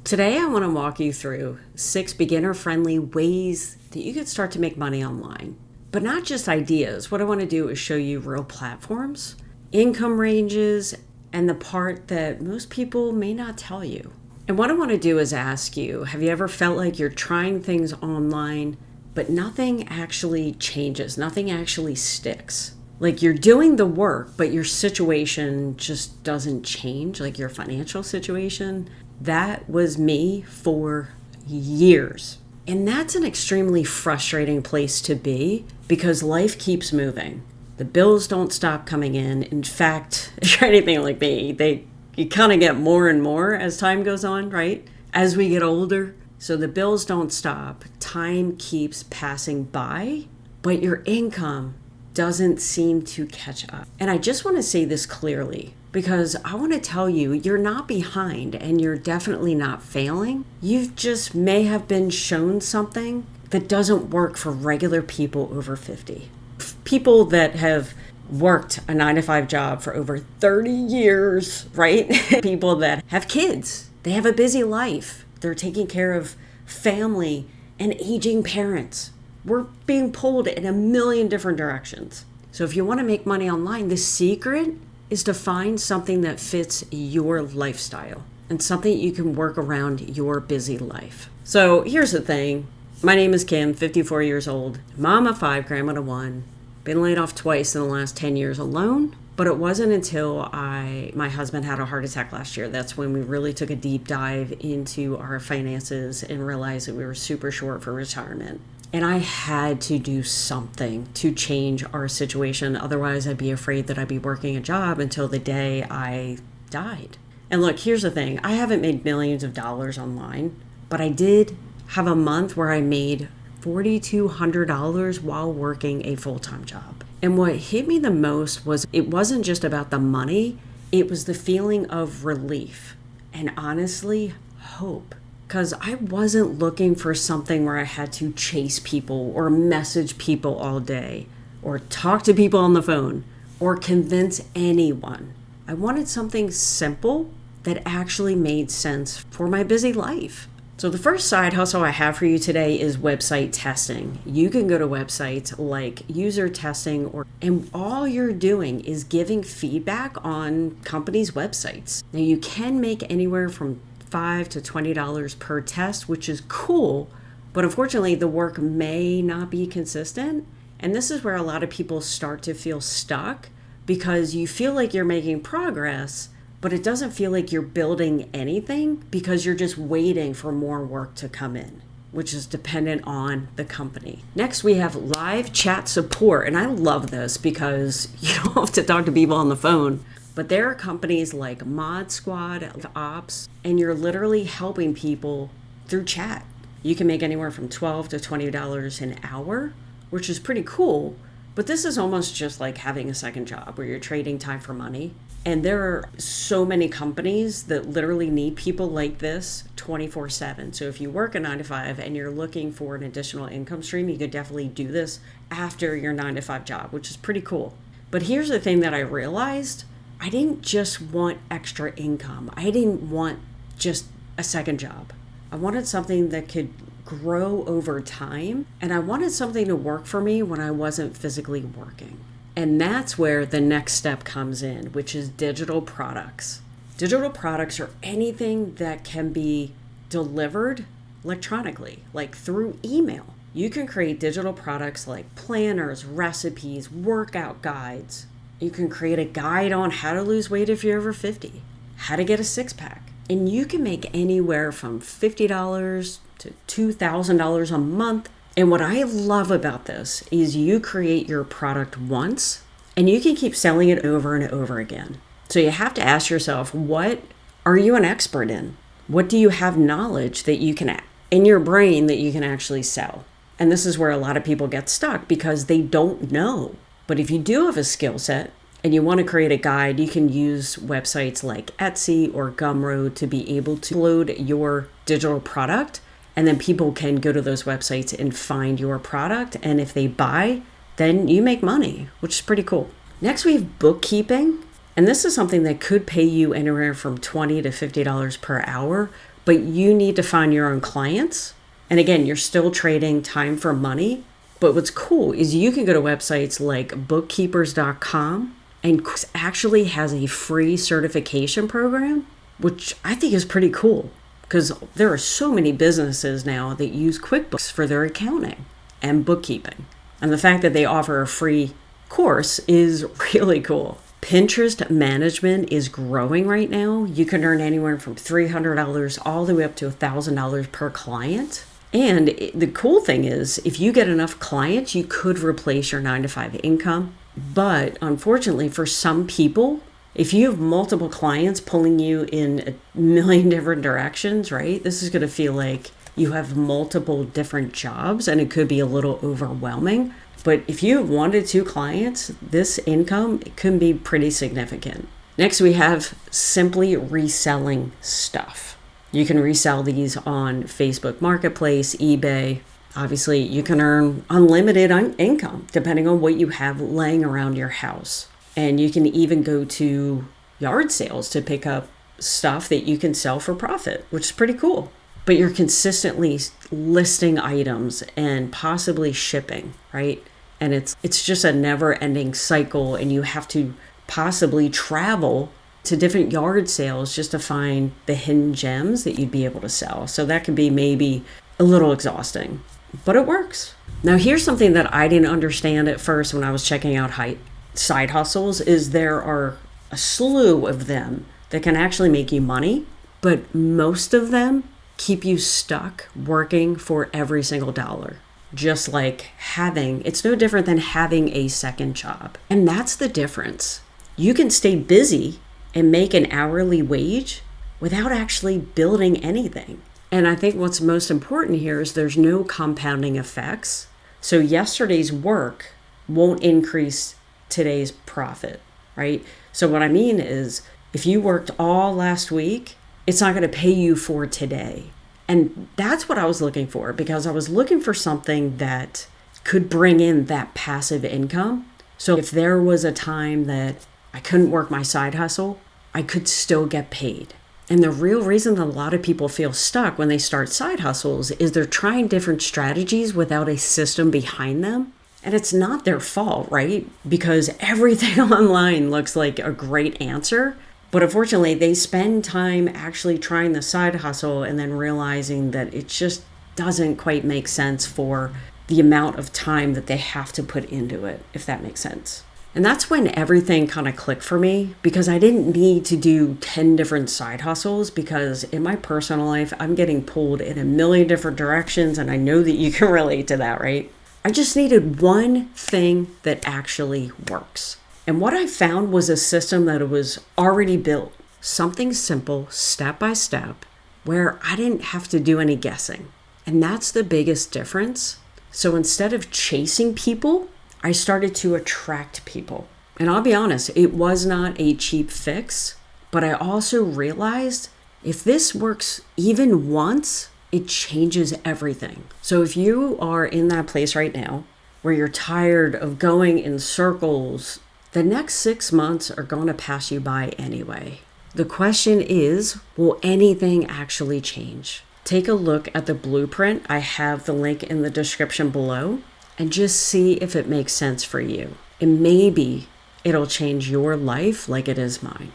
Today, I want to walk you through 6 beginner-friendly ways that you could start to make money online. But not just ideas. What I want to do is show you real platforms, income ranges, and the part that most people may not tell you. And what I want to do is ask you, have you ever felt like you're trying things online, but nothing actually changes, nothing actually sticks? Like you're doing the work, but your situation just doesn't change, like your financial situation. That was me for years. And that's an extremely frustrating place to be because life keeps moving. The bills don't stop coming in. In fact, if you're anything like me, you kind of get more and more as time goes on, right? As we get older. So the bills don't stop. Time keeps passing by, but your income doesn't seem to catch up. And I just want to say this clearly because I want to tell you, you're not behind and you're definitely not failing. You just may have been shown something that doesn't work for regular people over 50. People that have worked a 9-to-5 job for over 30 years, right? People that have kids, they have a busy life. They're taking care of family and aging parents. We're being pulled in a million different directions. So if you want to make money online, the secret is to find something that fits your lifestyle and something you can work around your busy life. So here's the thing. My name is Kim, 54 years old, mom of 5, grandma to 1. Been laid off twice in the last 10 years alone. But it wasn't until my husband had a heart attack last year. That's when we really took a deep dive into our finances and realized that we were super short for retirement. And I had to do something to change our situation. Otherwise, I'd be afraid that I'd be working a job until the day I died. And look, here's the thing. I haven't made millions of dollars online, but I did have a month where I made $4,200 while working a full-time job. And what hit me the most was it wasn't just about the money, it was the feeling of relief and honestly, hope. Because I wasn't looking for something where I had to chase people or message people all day or talk to people on the phone or convince anyone. I wanted something simple that actually made sense for my busy life. So the first side hustle I have for you today is website testing. You can go to websites like user testing and all you're doing is giving feedback on companies' websites. Now you can make anywhere from $5 to $20 per test, which is cool, but unfortunately the work may not be consistent. And this is where a lot of people start to feel stuck because you feel like you're making progress, but it doesn't feel like you're building anything because you're just waiting for more work to come in, which is dependent on the company. Next, we have live chat support. And I love this because you don't have to talk to people on the phone, but there are companies like Mod Squad, Ops, and you're literally helping people through chat. You can make anywhere from $12 to $20 an hour, which is pretty cool. But this is almost just like having a second job where you're trading time for money. And there are so many companies that literally need people like this 24/7. So if you work a 9-to-5 and you're looking for an additional income stream, you could definitely do this after your 9-to-5 job, which is pretty cool. But here's the thing that I realized. I didn't just want extra income. I didn't want just a second job. I wanted something that could grow over time. And I wanted something to work for me when I wasn't physically working. And that's where the next step comes in, which is digital products. Digital products are anything that can be delivered electronically, like through email. You can create digital products like planners, recipes, workout guides. You can create a guide on how to lose weight if you're over 50, how to get a six-pack. And you can make anywhere from $50 to $2,000 a month. And what I love about this is you create your product once and you can keep selling it over and over again. So you have to ask yourself, what are you an expert in? What do you have knowledge that you can in your brain that you can actually sell? And this is where a lot of people get stuck because they don't know. But if you do have a skill set and you want to create a guide, you can use websites like Etsy or Gumroad to be able to load your digital product. And then people can go to those websites and find your product. And if they buy, then you make money, which is pretty cool. Next, we have bookkeeping. And this is something that could pay you anywhere from $20 to $50 per hour. but you need to find your own clients. And again, you're still trading time for money. But what's cool is you can go to websites like bookkeepers.com and actually has a free certification program, which I think is pretty cool because there are so many businesses now that use QuickBooks for their accounting and bookkeeping. And the fact that they offer a free course is really cool. Pinterest management is growing right now. You can earn anywhere from $300 all the way up to $1,000 per client. And the cool thing is, if you get enough clients, you could replace your 9-to-5 income. But unfortunately, for some people, if you have multiple clients pulling you in a million different directions, right, this is going to feel like you have multiple different jobs and it could be a little overwhelming. But if you have 1 to 2 clients, this income can be pretty significant. Next, we have simply reselling stuff. You can resell these on Facebook Marketplace, eBay. Obviously, you can earn unlimited income depending on what you have laying around your house. And you can even go to yard sales to pick up stuff that you can sell for profit, which is pretty cool. But you're consistently listing items and possibly shipping, right? And it's just a never-ending cycle, and you have to possibly travel to different yard sales just to find the hidden gems that you'd be able to sell. So that could be maybe a little exhausting, but it works. Now, here's something that I didn't understand at first when I was checking out side hustles is there are a slew of them that can actually make you money, but most of them keep you stuck working for every single dollar. Just like it's no different than having a second job. And that's the difference. You can stay busy and make an hourly wage without actually building anything. And I think what's most important here is there's no compounding effects. So yesterday's work won't increase today's profit, right? So what I mean is if you worked all last week, it's not going to pay you for today. And that's what I was looking for, because I was looking for something that could bring in that passive income. So if there was a time that I couldn't work my side hustle, I could still get paid. And the real reason that a lot of people feel stuck when they start side hustles is they're trying different strategies without a system behind them. And it's not their fault, right? Because everything online looks like a great answer. But unfortunately, they spend time actually trying the side hustle and then realizing that it just doesn't quite make sense for the amount of time that they have to put into it, if that makes sense. And that's when everything kind of clicked for me, because I didn't need to do 10 different side hustles, because in my personal life, I'm getting pulled in a million different directions, and I know that you can relate to that, right? I just needed one thing that actually works. And what I found was a system that was already built, something simple, step by step, where I didn't have to do any guessing. And that's the biggest difference. So instead of chasing people, I started to attract people. And I'll be honest, it was not a cheap fix, but I also realized if this works even once, it changes everything. So if you are in that place right now where you're tired of going in circles, the next 6 months are going to pass you by anyway. The question is, will anything actually change? Take a look at the blueprint. I have the link in the description below, and just see if it makes sense for you. And maybe it'll change your life like it is mine.